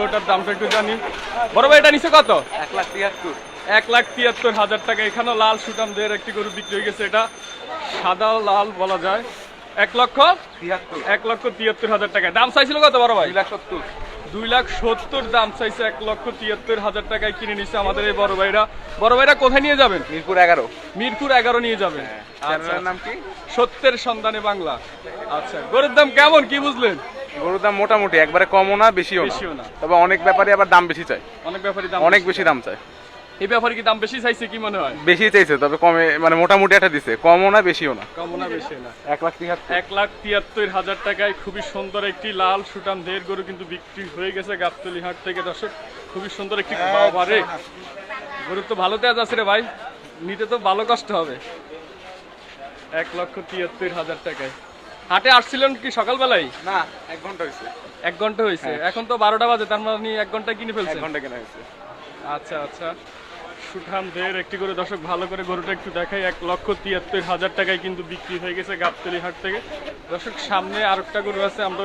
ওটার দামটা একটু জানি। বড় ভাই এটা নিচে কত? 1,73,000। 1,73,000 টাকা। এখানেও লাল সুটামদের একটি গরু বিক্রি হয়ে গেছে, এটা সাদা লাল বলা যায়। 1,73,000 টাকা দাম চাইছিল কত বড় ভাই? 2,70,000। 2,70,000 দাম চাইছে, 1,73,000 টাকায় কিনে নিচ্ছে আমাদের এই বড় ভাইরা। বড় ভাইরা কোথায় নিয়ে যাবেন? মিরপুর 11। মিরপুর 11 নিয়ে যাবেন। চ্যানেলের নাম কি? সত্যের সন্ধানে বাংলা। আচ্ছা, গরুর দাম কেমন কি বুঝলেন? গরুর দাম মোটামুটি, একবারে কমও না বেশিও বেশিও না। তবে অনেক ব্যাপারে আবার দাম বেশি চাই, অনেক ব্যাপারী দাম অনেক বেশি দাম চাই। এই ব্যাপারে কি দাম বেশি চাইছে কি মনে হয়? বেশি চাইছে, তবে কমে মানে মোটামুটি একটা দিছে, কমও না বেশিও না। কমও না বেশি না। 1,73,000। 1,73,000 টাকায় খুবই সুন্দর একটি লাল সুটাম দের গরু কিন্তু বিক্রি হয়ে গেছে গাবতলী হাট থেকে। দর্শক, খুবই সুন্দর একটি বাবারে গরু, তো ভালো তেজ আছে রে ভাই, নিতে তো ভালো কষ্ট হবে। 1,73,000 টাকায় হাটে আসছিলেন কি সকালবেলায়? না, 1 ঘন্টা হয়েছে। 1 ঘন্টা হয়েছে, এখন তো 12টা বাজে, তার মানে 1 ঘন্টায় কিনে 1 ফেলছেন। ঘন্টা কেনা হয়েছে। আচ্ছা আচ্ছা, সুঠামদের একটি করে দর্শক ভালো করে গরুটা একটু দেখাই। 1,73,000 টাকায় কিন্তু বিক্রি হয়ে গেছে গাবতলী হাট থেকে। দর্শক, সামনে আরেকটা গরু আছে, আমরা